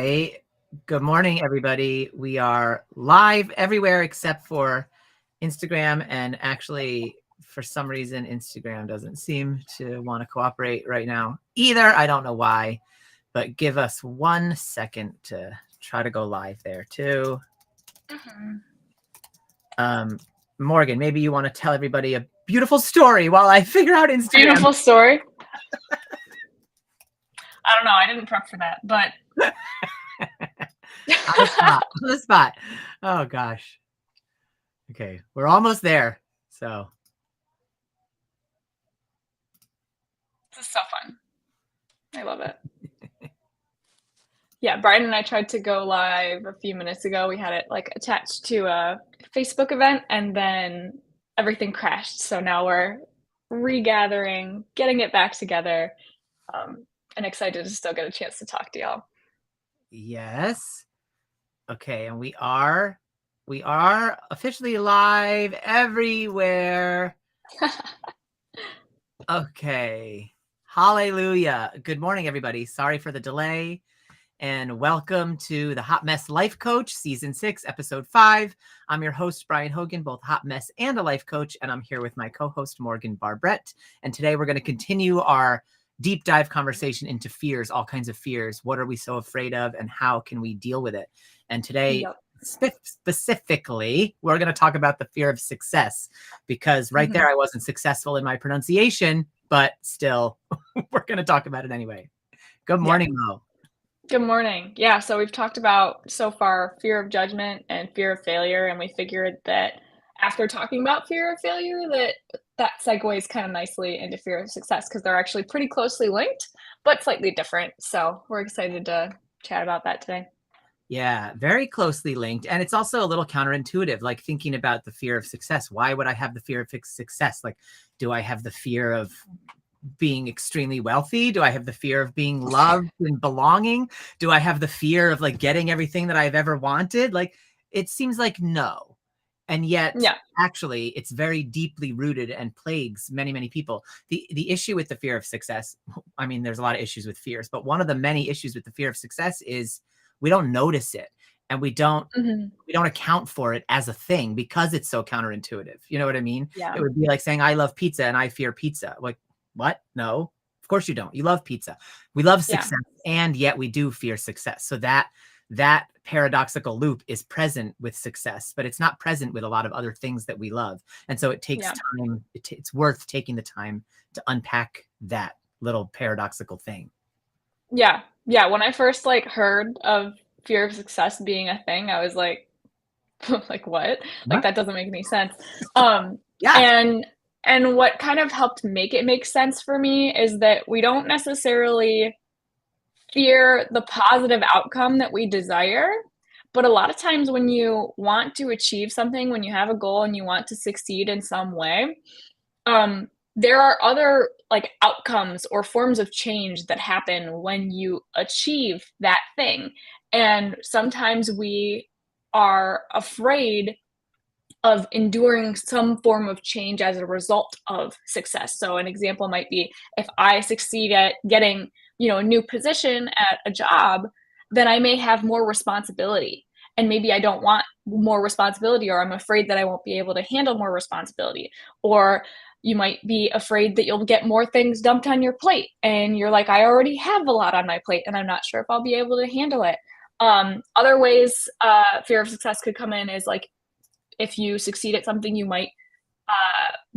Hi. Good morning, everybody. We are live everywhere except for Instagram. And actually, for some reason, Instagram doesn't seem to want to cooperate right now either. I don't know why, but give us 1 second to try to go live there too. Morgan, maybe you want to tell everybody a beautiful story while I figure out Instagram. Beautiful story. I don't know. I didn't prep for that, but on the spot. Oh gosh. Okay, we're almost there. So this is so fun. I love it. Yeah, Brian and I tried to go live a few minutes ago. We had it like attached to a Facebook event and then everything crashed. So now we're regathering, getting it back together, and excited to still get a chance to talk to y'all. Yes. Okay, and we are officially live everywhere. Okay. Hallelujah. Good morning, everybody. Sorry for the delay. And welcome to the Hot Mess Life Coach, Season 6, Episode 5. I'm your host, Brian Hogan, both hot mess and a life coach, and I'm here with my co-host, Morgan Barbrett. And today we're going to continue our deep dive conversation into fears, all kinds of fears. What are we so afraid of, and how can we deal with it? And today, specifically, we're going to talk about the fear of success, because right there, I wasn't successful in my pronunciation, but still, we're going to talk about it anyway. Good morning, Mo. Good morning. Yeah, so we've talked about so far fear of judgment and fear of failure, and we figured that after talking about fear of failure, that segues kind of nicely into fear of success because they're actually pretty closely linked, but slightly different. So we're excited to chat about that today. Yeah, very closely linked. And it's also a little counterintuitive, like thinking about the fear of success. Why would I have the fear of success? Like, do I have the fear of being extremely wealthy? Do I have the fear of being loved and belonging? Do I have the fear of like getting everything that I've ever wanted? Like, it seems like no. And yet, actually, it's very deeply rooted and plagues many, many people. The issue with the fear of success, I mean, there's a lot of issues with fears, but one of the many issues with the fear of success is we don't notice it, and we don't account for it as a thing because it's so counterintuitive. You know what I mean? Yeah. It would be like saying, I love pizza and I fear pizza. Like, what? No, of course you don't. You love pizza. We love success, and yet we do fear success. So that paradoxical loop is present with success, but it's not present with a lot of other things that we love. And so it takes time. It's worth taking the time to unpack that little paradoxical thing. Yeah. Yeah. When I first heard of fear of success being a thing, I was like, like what? Like that doesn't make any sense. And what kind of helped make it make sense for me is that we don't necessarily fear the positive outcome that we desire. But a lot of times when you want to achieve something, when you have a goal and you want to succeed in some way, there are other outcomes or forms of change that happen when you achieve that thing. And sometimes we are afraid of enduring some form of change as a result of success. So an example might be if I succeed at getting, a new position at a job, then I may have more responsibility. And maybe I don't want more responsibility, or I'm afraid that I won't be able to handle more responsibility. Or you might be afraid that you'll get more things dumped on your plate. And you're like, I already have a lot on my plate and I'm not sure if I'll be able to handle it. Other ways fear of success could come in is like, if you succeed at something, you might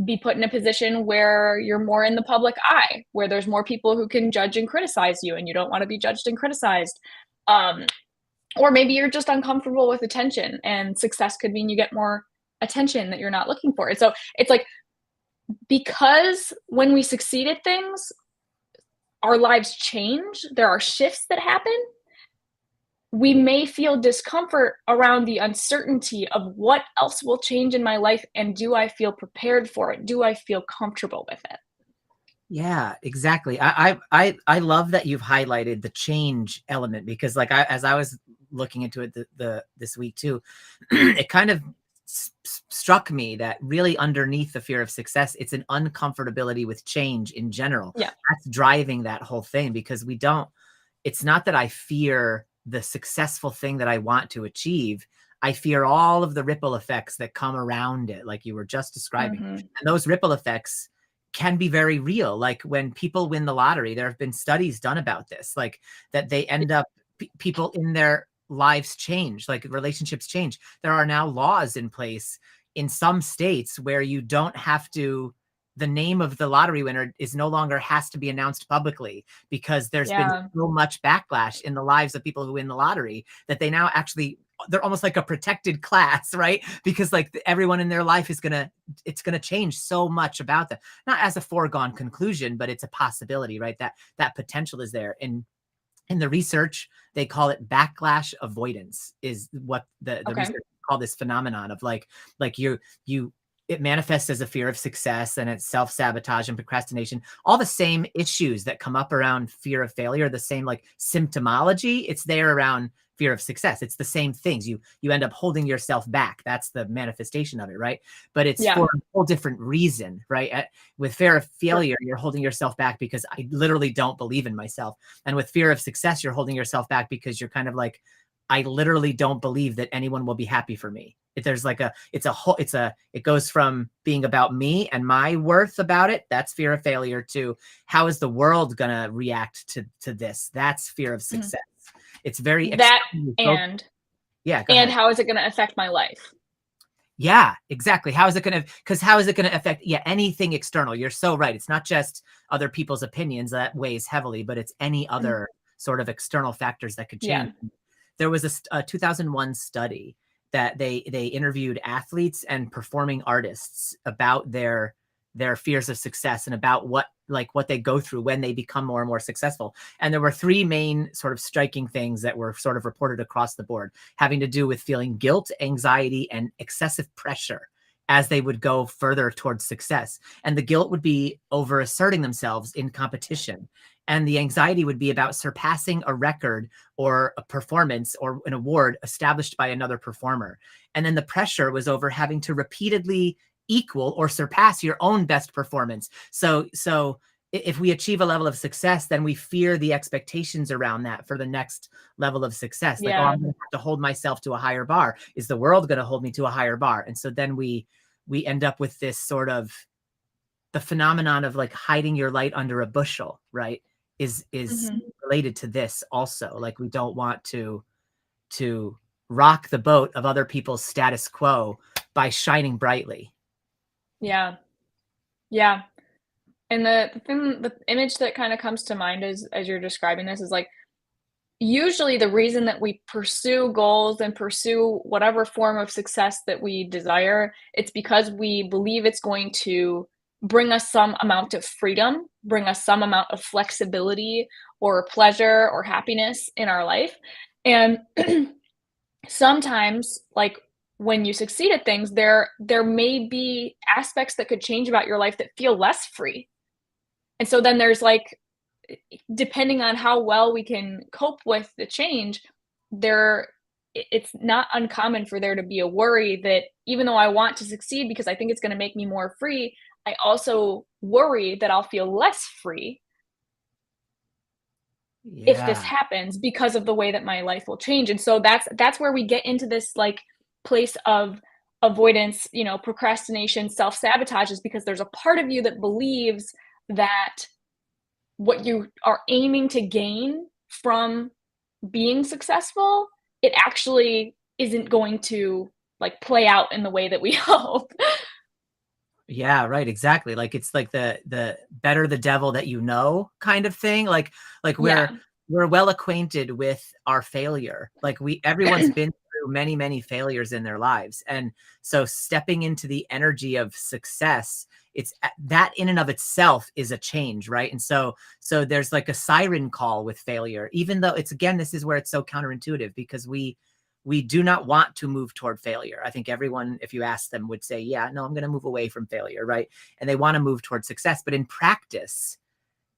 be put in a position where you're more in the public eye, where there's more people who can judge and criticize you, and you don't want to be judged and criticized. Or maybe you're just uncomfortable with attention, and success could mean you get more attention that you're not looking for. And so it's like, because when we succeed at things, our lives change, there are shifts that happen. We may feel discomfort around the uncertainty of what else will change in my life, and do I feel prepared for it? Do I feel comfortable with it? Yeah, exactly. I love that you've highlighted the change element, because as I was looking into it this week too, it kind of struck me that really underneath the fear of success, it's an uncomfortability with change in general. Yeah. That's driving that whole thing, because it's not that I fear the successful thing that I want to achieve, I fear all of the ripple effects that come around it, like you were just describing. Mm-hmm. And those ripple effects can be very real. Like when people win the lottery, there have been studies done about this, like that they end up, people in their lives change, like relationships change. There are now laws in place in some states where you don't have to, the name of the lottery winner is no longer has to be announced publicly, because there's been Yeah. so much backlash in the lives of people who win the lottery that they now actually, they're almost like a protected class, right? Because like everyone in their life is it's gonna change so much about them. Not as a foregone conclusion, but it's a possibility, right? That potential is there. And in the research, they call it backlash avoidance, is what the Okay. research call this phenomenon of like you it manifests as a fear of success, and it's self-sabotage and procrastination, all the same issues that come up around fear of failure, the same like symptomology, it's there around fear of success. It's the same things. You end up holding yourself back. That's the manifestation of it, right? But it's Yeah. for a whole different reason, right? With fear of Sure. failure, you're holding yourself back because I literally don't believe in myself. And with fear of success, you're holding yourself back because you're kind of like, I literally don't believe that anyone will be happy for me. If there's like it goes from being about me and my worth about it, that's fear of failure, to how is the world gonna react to this? That's fear of Mhm. success. It's very That extremely focused. and Yeah, go ahead. how is it gonna affect my life? Yeah, exactly. How is it gonna, because how is it gonna affect, yeah, anything external? You're so right. It's not just other people's opinions that weighs heavily, but it's any Mhm. other sort of external factors that could change. Yeah. There was a 2001 study that they interviewed athletes and performing artists about their fears of success and about what they go through when they become more and more successful. And there were three main sort of striking things that were sort of reported across the board, having to do with feeling guilt, anxiety, and excessive pressure as they would go further towards success. And the guilt would be over asserting themselves in competition. And the anxiety would be about surpassing a record or a performance or an award established by another performer. And then the pressure was over having to repeatedly equal or surpass your own best performance. So if we achieve a level of success, then we fear the expectations around that for the next level of success. Like, oh, Yeah. I'm going to have to hold myself to a higher bar. Is the world going to hold me to a higher bar? And so then we end up with this sort of the phenomenon of like hiding your light under a bushel, right? Is Mhm. related to this also. Like we don't want to rock the boat of other people's status quo by shining brightly. Yeah. Yeah. And the image that kinda comes to mind as you're describing this is, like, usually the reason that we pursue goals and pursue whatever form of success that we desire, it's because we believe it's going to bring us some amount of freedom, bring us some amount of flexibility or pleasure or happiness in our life. And sometimes, like, when you succeed at things, there may be aspects that could change about your life that feel less free. And so then there's like, depending on how well we can cope with the change, there it's not uncommon for there to be a worry that even though I want to succeed because I think it's going to make me more free, I also worry that I'll feel less free if this Yeah. happens because of the way that my life will change. And so that's where we get into this like place of avoidance, procrastination, self-sabotage, is because there's a part of you that believes that what you are aiming to gain from being successful, it actually isn't going to like play out in the way that we hope. Yeah, right, exactly. Like it's like the better the devil that you know kind of thing. Like Yeah. we're well acquainted with our failure. Like everyone's been through many, many failures in their lives. And so stepping into the energy of success, it's that in and of itself is a change, right? And so there's like a siren call with failure, even though it's, again, this is where it's so counterintuitive, because we do not want to move toward failure. I think everyone, if you ask them, would say, yeah, no, I'm going to move away from failure, right? And they want to move toward success. But in practice,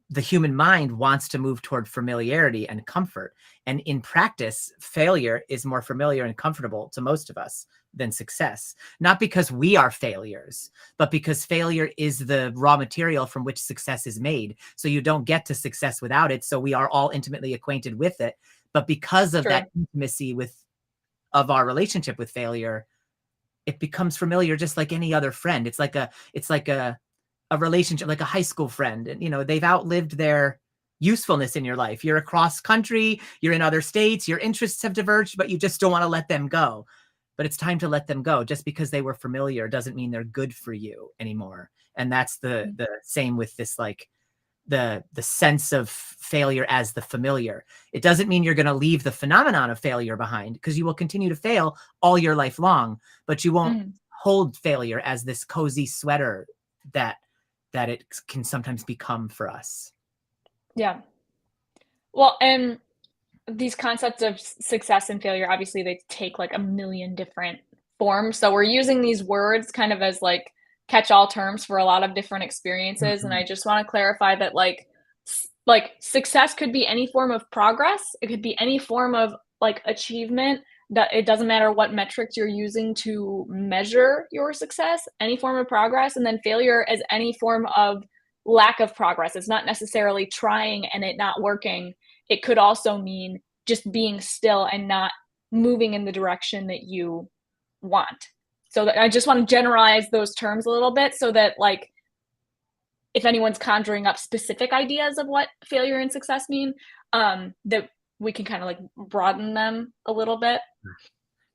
the human mind wants to move toward familiarity and comfort. And in practice, failure is more familiar and comfortable to most of us than success. Not because we are failures, but because failure is the raw material from which success is made. So you don't get to success without it. So we are all intimately acquainted with it. But because of True. that intimacy of our relationship with failure, it becomes familiar just like any other friend. It's like a relationship, like a high school friend. And, they've outlived their usefulness in your life. You're across country, you're in other states, your interests have diverged, but you just don't want to let them go. But it's time to let them go. Just because they were familiar doesn't mean they're good for you anymore. And that's the same with this, like the sense of failure as the familiar. It doesn't mean you're going to leave the phenomenon of failure behind, because you will continue to fail all your life long, but you won't Mhm. hold failure as this cozy sweater that it can sometimes become for us. Yeah. Well, and these concepts of success and failure, obviously, they take like a million different forms. So we're using these words kind of as like catch all terms for a lot of different experiences. And Mhm. I just want to clarify that like success could be any form of progress. It could be any form of like achievement. That it doesn't matter what metrics you're using to measure your success, any form of progress, and then failure is any form of lack of progress. It's not necessarily trying and it not working. It could also mean just being still and not moving in the direction that you want. So that I just want to generalize those terms a little bit so that like if anyone's conjuring up specific ideas of what failure and success mean, that we can kind of like broaden them a little bit.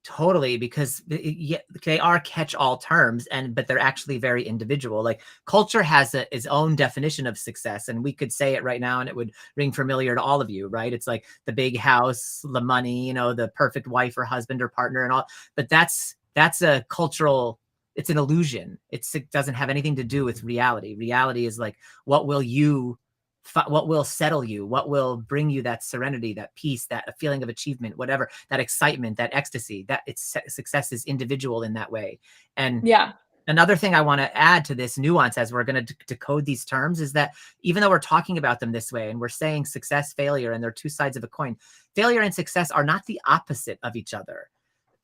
Totally, because yeah, they are catch-all terms, but they're actually very individual. Like culture has its own definition of success, and we could say it right now, and it would ring familiar to all of you, right? It's like the big house, the money, the perfect wife or husband or partner, and all. But that's a cultural. It's an illusion. It doesn't have anything to do with reality. Reality is like, what will settle you, what will bring you that serenity, that peace, that feeling of achievement, whatever, that excitement, that ecstasy. That it's success is individual in that way. And Yeah. another thing I want to add to this nuance as we're going to decode these terms is that even though we're talking about them this way and we're saying success, failure, and they're two sides of a coin, failure and success are not the opposite of each other.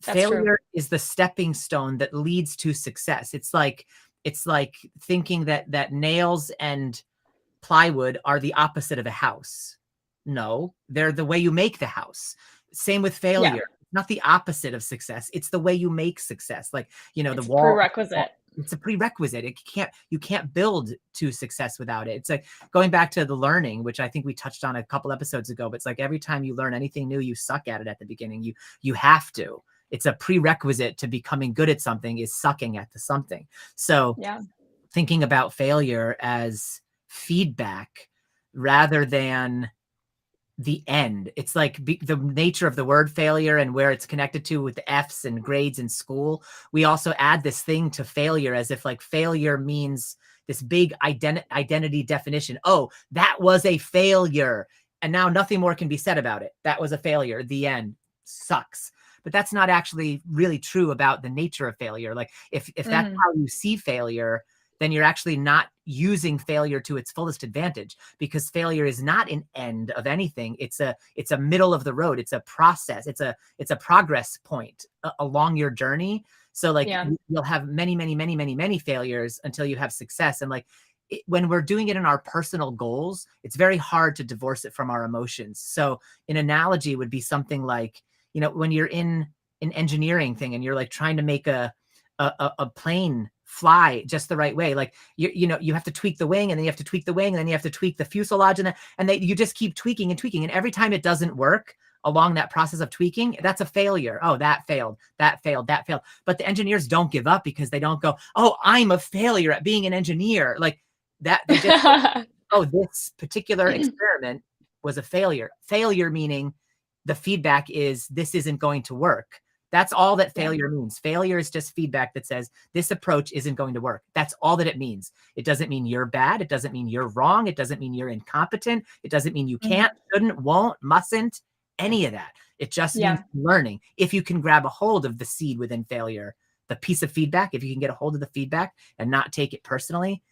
That's true. Failure is the stepping stone that leads to success. It's like thinking that nails and plywood are the opposite of a house. No, they're the way you make the house. Same with Yeah. failure. Not the opposite of success. It's the way you make success. Like, the It's a wall, prerequisite. it's a prerequisite. You can't build to success without it. It's like going back to the learning, which I think we touched on a couple episodes ago, but it's like every time you learn anything new, you suck at it at the beginning. You have to. It's a prerequisite to becoming good at something is sucking at the something. So Yeah. thinking about failure as feedback rather than the end. It's like the nature of the word failure and where it's connected to with the F's and grades in school. We also add this thing to failure as if like failure means this big identity definition. Oh, that was a failure. And now nothing more can be said about it. That was a failure. The end. Sucks. But that's not actually really true about the nature of failure. Like if that's Mhm. how you see failure, then you're actually not using failure to its fullest advantage, because failure is not an end of anything. It's a middle of the road. It's a process. It's a progress point along your journey. So like Yeah. you'll have many, many, many, many, many failures until you have success. And like when we're doing it in our personal goals, it's very hard to divorce it from our emotions. So an analogy would be something like, when you're in an engineering thing and you're like trying to make a plane fly just the right way. Like you have to tweak the wing, and then you have to tweak the wing, and then you have to tweak the fuselage, you just keep tweaking and tweaking. And every time it doesn't work along that process of tweaking, that's a failure. Oh, that failed, that failed, that failed. But the engineers don't give up because they don't go, oh, I'm a failure at being an engineer. Like that, they just, oh, this particular experiment was a failure. Failure meaning the feedback is this isn't going to work. That's all that Yeah. failure means. Failure is just feedback that says this approach isn't going to work. That's all that it means. It doesn't mean you're bad. It doesn't mean you're wrong. It doesn't mean you're incompetent. It doesn't mean you Mhm. can't, shouldn't, won't, mustn't, any of that. It just means Yeah. learning. If you can grab a hold of the seed within failure, the piece of feedback, if you can get a hold of the feedback and not take it personally,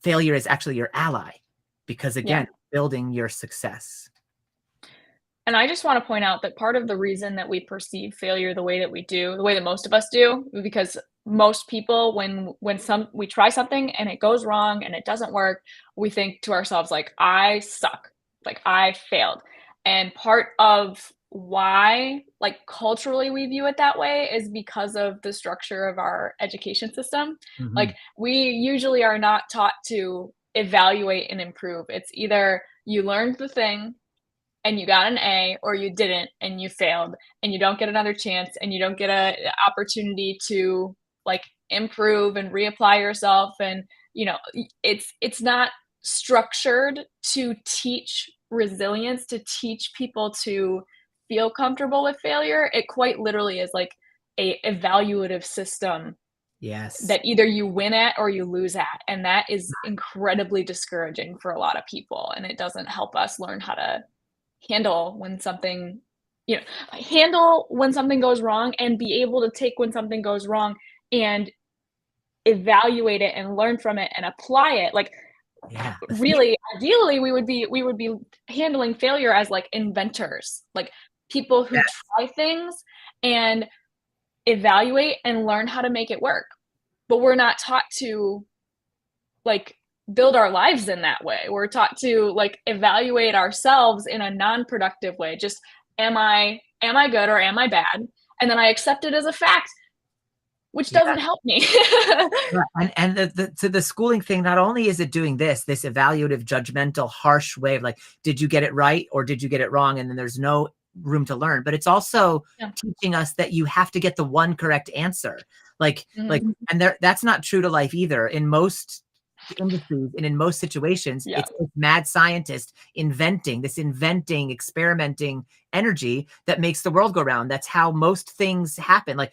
failure is actually your ally, because Yeah. again, building your success. And I just want to point out that part of the reason that we perceive failure the way that we do, the way that most of us do, because most people, when we try something and it goes wrong and it doesn't work, we think to ourselves like, I suck, like I failed. And part of why, like, culturally we view it that way is because of the structure of our education system. Mhm. Like, we usually are not taught to evaluate and improve. It's either you learned the thing and you got an A, or you didn't and you failed, and you don't get another chance, and you don't get a opportunity to, like, improve and reapply yourself. And, it's not structured to teach resilience, to teach people to feel comfortable with failure. It quite literally is like a evaluative system Yes. that either you win at or you lose at, and that is incredibly discouraging for a lot of people, and it doesn't help us learn how to handle when something you know, handle when something goes wrong and be able to take when something goes wrong and evaluate it and learn from it and apply it. Like, Yeah. really, ideally, we would be handling failure as, like, inventors, like, people who Yes. try things and evaluate and learn how to make it work. But we're not taught to, like, build our lives in that way. We're taught to, like, evaluate ourselves in a non-productive way. Just, am I good or am I bad? And then I accept it as a fact, which Yeah. doesn't help me. Yeah, and the schooling thing, not only is it doing this evaluative, judgmental, harsh way of like, did you get it right or did you get it wrong? And then there's no room to learn, but it's also Yeah. teaching us that you have to get the one correct answer. Like, Mhm. and that's not true to life either. In most industries and in most situations, Yeah. it's mad scientist inventing, experimenting energy that makes the world go round. That's how most things happen. Like,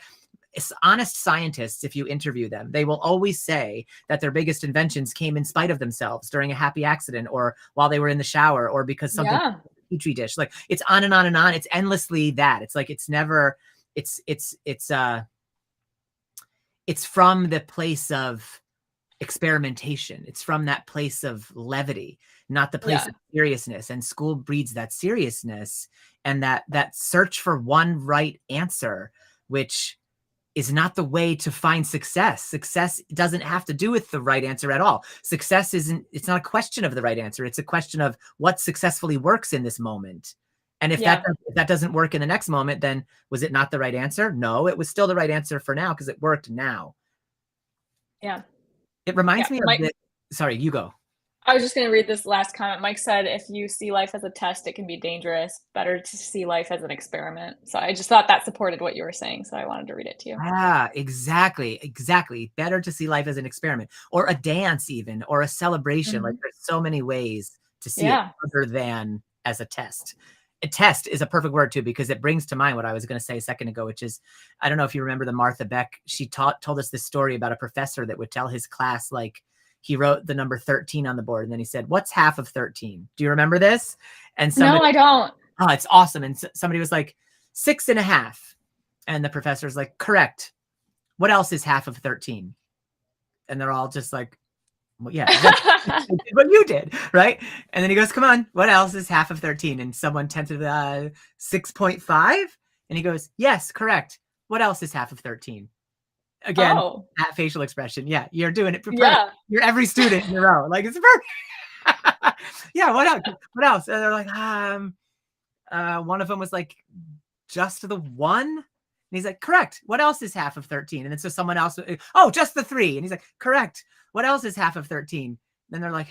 honest scientists, if you interview them, they will always say that their biggest inventions came in spite of themselves during a happy accident or while they were in the shower or because something Yeah. petri dish. Like, it's on and on and on. It's endlessly that. It's like it's never. It's from the place of experimentation. It's from that place of levity, not the place Yeah. of seriousness. And school breeds that seriousness and that search for one right answer, which is not the way to find success. Success doesn't have to do with the right answer at all. Success it's not a question of the right answer. It's a question of what successfully works in this moment. And if Yeah. that doesn't work in the next moment, then was it not the right answer? No, it was still the right answer for now because it worked now. Yeah. It Yeah. reminds me of Mike, the, sorry, you go. I was just gonna read this last comment. Mike said, "If you see life as a test, it can be dangerous. Better to see life as an experiment." So I just thought that supported what you were saying, so I wanted to read it to you. Ah, exactly, exactly. Better to see life as an experiment or a dance even, or a celebration. Like, Mhm. there's so many ways to see it Yeah. other than as a test. A test is a perfect word too, because it brings to mind what I was going to say a second ago, which is, I don't know if you remember the Martha Beck. She told us this story about a professor that would tell his class, like, he wrote the number 13 on the board and then he said, "What's half of 13?" Do you remember this? And No, somebody, I don't. oh, it's awesome. And somebody was like, 6.5. And the professor's like, "Correct. What else is half of 13?" And they're all just like, well, yeah, exactly. What you did, right? And then he goes, "Come on, what else is half of 13?" And someone tented 6.5. And he goes, "Yes, correct. What else is half of 13?" Again, Oh, that facial expression. Yeah, you're doing it perfect. yeah. You're every student in a row. Like, it's perfect. Yeah, what else? What else? And they're like, one of them was like, "Just the one?" And he's like, "Correct. What else is half of 13?" And then so someone else, "Oh, just the 3." And he's like, "Correct. What else is half of 13?" Then they're like,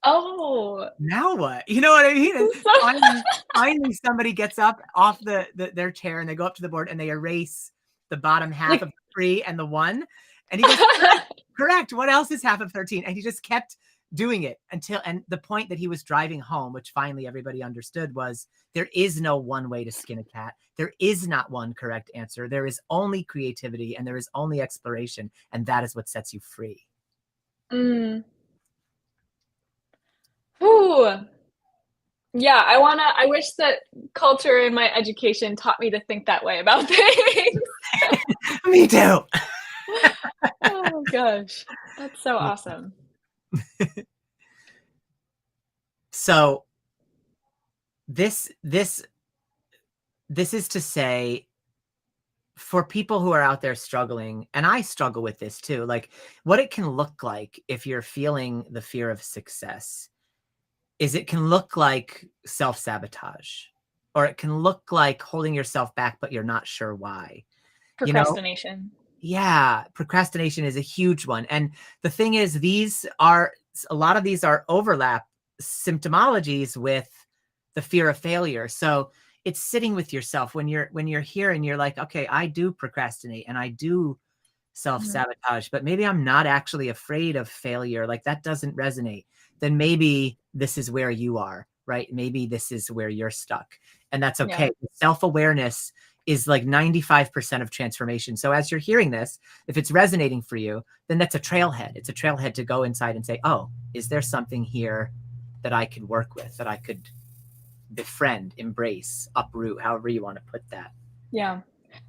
Oh, "Now what?" You know what I mean? And so finally somebody gets up off their chair and they go up to the board and they erase the bottom half of like the 3 and the 1. And he goes, "Correct. Correct. What else is half of 13?" And he just kept doing it and the point that he was driving home, which finally everybody understood, was there is no one way to skin a cat. There is not one correct answer. There is only creativity and there is only exploration. And that is what sets you free. mm. Ooh. Yeah, I wish that culture in my education taught me to think that way about things. Me too. Oh gosh, that's so awesome. So this is to say, for people who are out there struggling, and I struggle with this too, like, what it can look like if you're feeling the fear of success is it can look like self-sabotage, or it can look like holding yourself back, but you're not sure why. You know, Procrastination. yeah, procrastination is a huge one. And the thing is, a lot of these are overlap symptomologies with the fear of failure. So it's sitting with yourself when you're here and you're like, okay, I do procrastinate and I do Mhm. self-sabotage, but maybe I'm not actually afraid of failure. Like that doesn't resonate. Then maybe this is where you are, right? Maybe this is where you're stuck. And that's Yeah. okay. Self-awareness is like 95% of transformation. So as you're hearing this, if it's resonating for you, then that's a trailhead. It's a trailhead to go inside and say, oh, is there something here that I could work with, that I could befriend, embrace, uproot, however you want to put that? Yeah.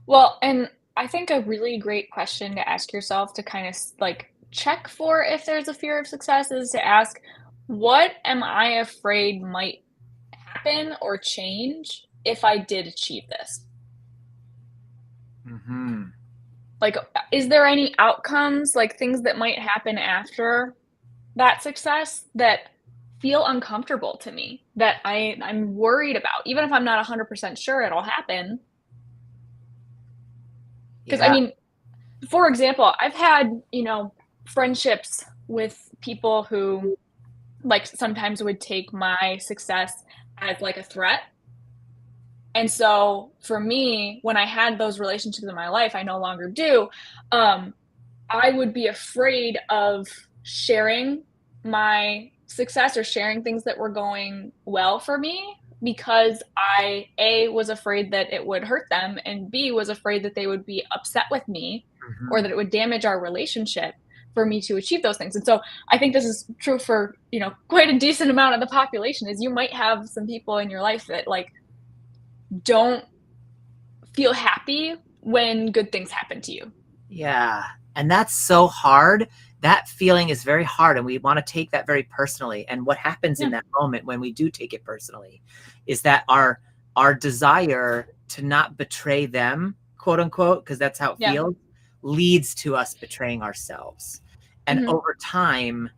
Well, and I think a really great question to ask yourself to kind of like check for if there's a fear of success is to ask, what am I afraid might happen or change if I did achieve this? Mm-hmm. Like, is there any outcomes, like things that might happen after that success that feel uncomfortable to me that I'm worried about, even if I'm not 100% sure it'll happen? Because I Yeah. mean, for example, I've had, friendships with people who, like, sometimes would take my success as, like, a threat, and so, for me, when I had those relationships in my life, I no longer do, um, I would be afraid of sharing my success or sharing things that were going well for me because I, A, was afraid that it would hurt them, and B, was afraid that they would be upset with me or Mm-hmm. that it would damage our relationship for me to achieve those things. And so I think this is true for, quite a decent amount of the population is you might have some people in your life that like don't feel happy when good things happen to you. Yeah. And that's so hard. That feeling is very hard. And we want to take that very personally. And what happens in Yeah. that moment when we do take it personally is that our desire to not betray them, quote unquote, because that's how it Yeah. feels, leads to us betraying ourselves. And Mhm. over time,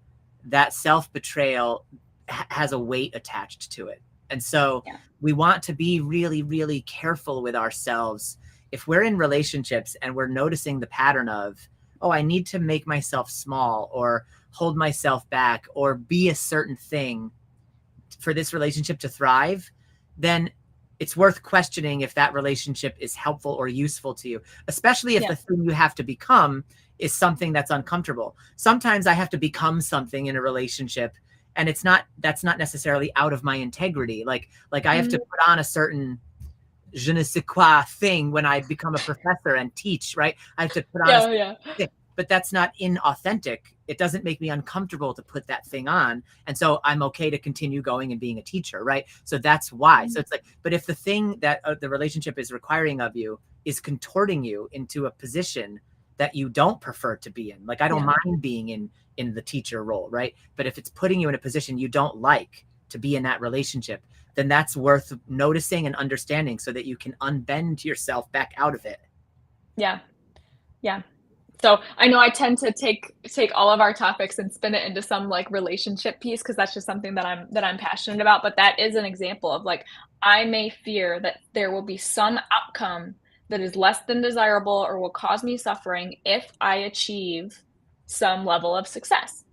that self-betrayal has a weight attached to it. And so Yeah. we want to be really, really careful with ourselves if we're in relationships and we're noticing the pattern of, oh, I need to make myself small or hold myself back or be a certain thing for this relationship to thrive, then it's worth questioning if that relationship is helpful or useful to you, especially if Yeah. the thing you have to become is something that's uncomfortable. Sometimes I have to become something in a relationship and that's not necessarily out of my integrity. Like I have to Mhm. put on a certain je ne sais quoi thing when I become a professor and teach, right? I have to put on a Yeah, yeah. thing, but that's not inauthentic. It doesn't make me uncomfortable to put that thing on. And so I'm okay to continue going and being a teacher, right? So that's why. So Mhm. it's like, but if the thing that the relationship is requiring of you is contorting you into a position that you don't prefer to be in, like I don't Yeah. mind being in the teacher role, right? But if it's putting you in a position you don't like to be in that relationship, then that's worth noticing and understanding so that you can unbend yourself back out of it. Yeah. Yeah. So, I know I tend to take all of our topics and spin it into some, like, relationship piece because that's just something that I'm passionate about, but that is an example of, like, I may fear that there will be some outcome that is less than desirable or will cause me suffering if I achieve some level of success.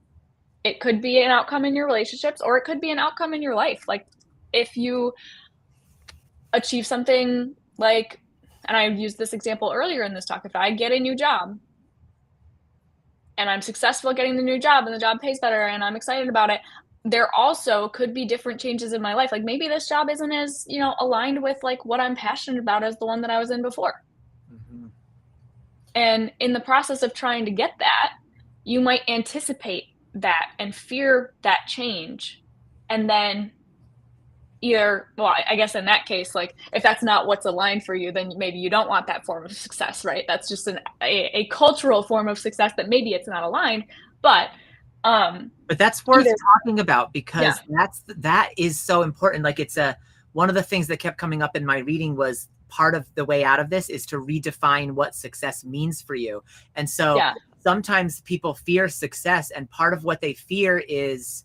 It could be an outcome in your relationships, or it could be an outcome in your life, like, if you achieve something like and I used this example earlier in this talk, if I get a new job and I'm successful getting the new job and the job pays better and I'm excited about it, there also could be different changes in my life. Like maybe this job isn't as, aligned with like what I'm passionate about as the one that I was in before. Mhm. And in the process of trying to get that, you might anticipate that and fear that change. And then either well, I guess in that case, like, if that's not what's aligned for you, then maybe you don't want that form of success, right? That's just a cultural form of success that maybe it's not aligned, but, But that's either worth talking about yeah, because that is so important. Like it's a one of the things that kept coming up in my reading was part of the way out of this is to redefine what success means for you. And so yeah, sometimes people fear success and part of what they fear is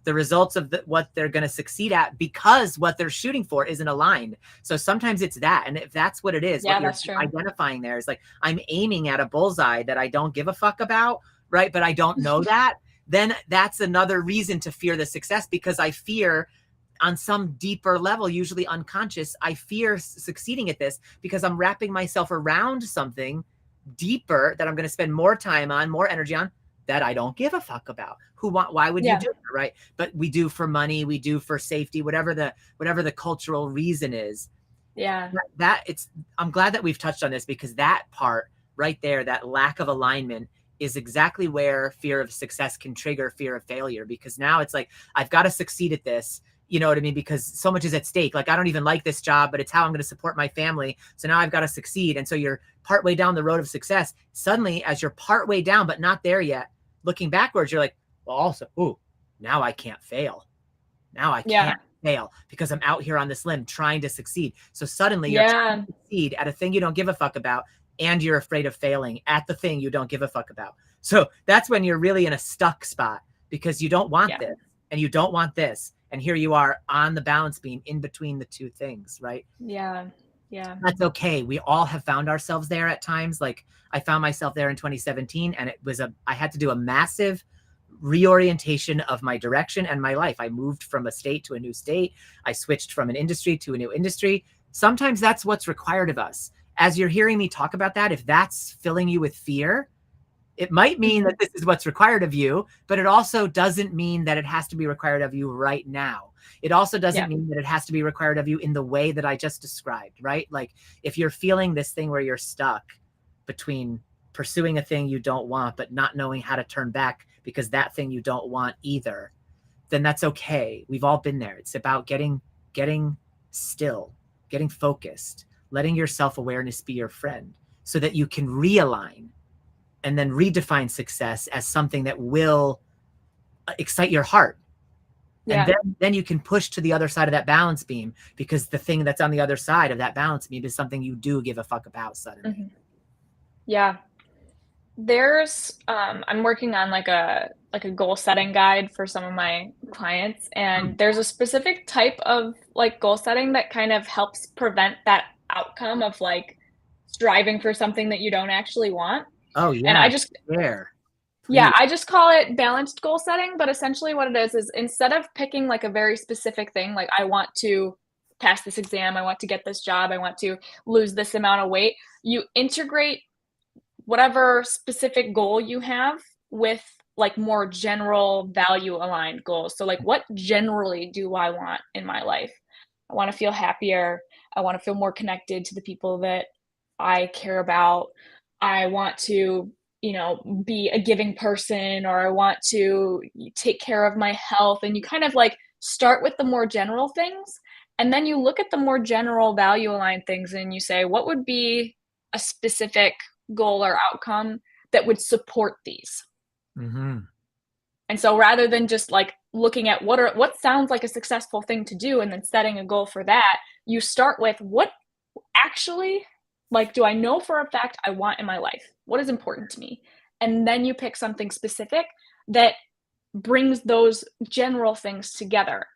the results of what they're going to succeed at, because what they're shooting for isn't aligned. So sometimes it's that. And if that's what it is, Yeah, what you're that's true. identifying there is like, I'm aiming at a bullseye that I don't give a fuck about, right? But I don't know that. Then that's another reason to fear the success, because I fear on some deeper level, usually unconscious, I fear succeeding at this because I'm wrapping myself around something deeper that I'm going to spend more time on, more energy on, that I don't give a fuck about. Why would you do that, right? But we do for money, we do for safety, whatever the cultural reason is. Yeah. I'm glad that we've touched on this, because that part right there, that lack of alignment, is exactly where fear of success can trigger fear of failure. Because now it's like, I've got to succeed at this. You know what I mean? Because so much is at stake. Like, I don't even like this job, but it's how I'm going to support my family. So now I've got to succeed. And so you're partway down the road of success. Suddenly, as you're partway down, but not there yet, looking backwards, you're like, well, also, now I can't fail. Now I can't fail because I'm out here on this limb trying to succeed. So suddenly you're trying to succeed at a thing you don't give a fuck about, and you're afraid of failing at the thing you don't give a fuck about. So that's when you're really in a stuck spot, because you don't want this and you don't want this. And here you are on the balance beam in between the two things, right? Yeah. Yeah. That's okay. We all have found ourselves there at times. Like, I found myself there in 2017, and I had to do a massive reorientation of my direction and my life. I moved from a state to a new state. I switched from an industry to a new industry. Sometimes that's what's required of us. As you're hearing me talk about that, if that's filling you with fear, it might mean that this is what's required of you, but it also doesn't mean that it has to be required of you right now. It also doesn't mean that it has to be required of you in the way that I just described, right? Like, if you're feeling this thing where you're stuck between pursuing a thing you don't want, but not knowing how to turn back because that thing you don't want either, then that's okay. We've all been there. It's about getting still, getting focused, letting your self-awareness be your friend, so that you can realign and then redefine success as something that will excite your heart. And then you can push to the other side of that balance beam, because the thing that's on the other side of that balance beam is something you do give a fuck about suddenly. Yeah. There's I'm working on like a goal setting guide for some of my clients, and there's a specific type of like goal setting that kind of helps prevent that outcome of like striving for something that you don't actually want. Oh And yeah, I just call it balanced goal setting, but essentially what it is instead of picking like a very specific thing, like I want to pass this exam, I want to get this job, I want to lose this amount of weight, you integrate whatever specific goal you have with like more general value aligned goals. So like, what generally do I want in my life? I want to feel happier. I want to feel more connected to the people that I care about. I want to, be a giving person, or I want to take care of my health. And you kind of like start with the more general things. And then you look at the more general value aligned things and you say, what would be a specific goal or outcome that would support these? And so rather than just like looking at what sounds like a successful thing to do and then setting a goal for that, you start with what actually, like, do I know for a fact I want in my life? What is important to me? And then you pick something specific that brings those general things together.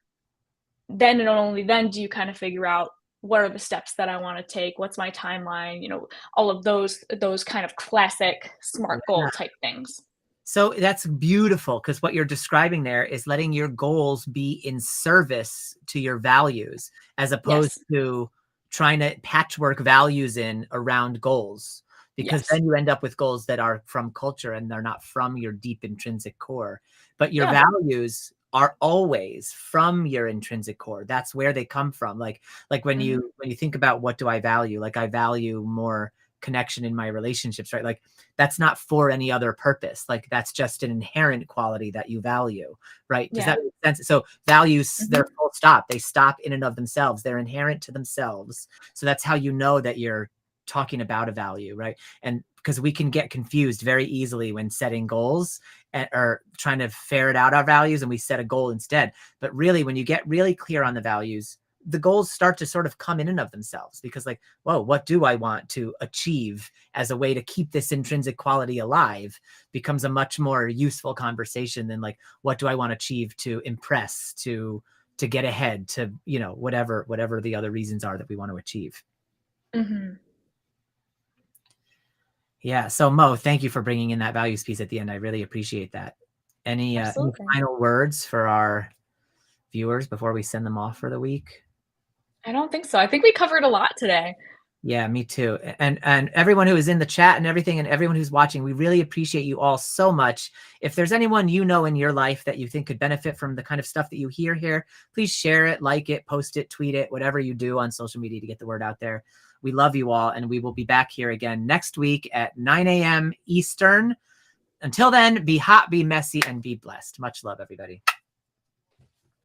Then and only then do you kind of figure out, what are the steps that I want to take? What's my timeline? All of those kind of classic SMART goal type things. So that's beautiful, because what you're describing there is letting your goals be in service to your values, as opposed to trying to patchwork values in around goals, because then you end up with goals that are from culture and they're not from your deep intrinsic core. But your values are always from your intrinsic core. That's where they come from. Like when you think about, what do I value? Like, I value more connection in my relationships, right? Like, that's not for any other purpose. Like, that's just an inherent quality that you value, right? Does that make sense? So values, they're full stop. They stop in and of themselves. They're inherent to themselves. So that's how you know that you're talking about a value, right? And because we can get confused very easily when setting goals or trying to ferret out our values, and we set a goal instead. But really, when you get really clear on the values, the goals start to sort of come in and of themselves, because like, whoa, what do I want to achieve as a way to keep this intrinsic quality alive becomes a much more useful conversation than like, what do I want to achieve to impress, to get ahead, to, you know, whatever the other reasons are that we want to achieve. Mm-hmm. Yeah. So Mo, thank you for bringing in that values piece at the end. I really appreciate that. Any final words for our viewers before we send them off for the week? I don't think so. I think we covered a lot today. Yeah, me too. And everyone who is in the chat and everything, and everyone who's watching, we really appreciate you all so much. If there's anyone you know in your life that you think could benefit from the kind of stuff that you hear here, please share it, like it, post it, tweet it, whatever you do on social media to get the word out there. We love you all, and we will be back here again next week at 9 a.m. Eastern. Until then, be hot, be messy, and be blessed. Much love, everybody.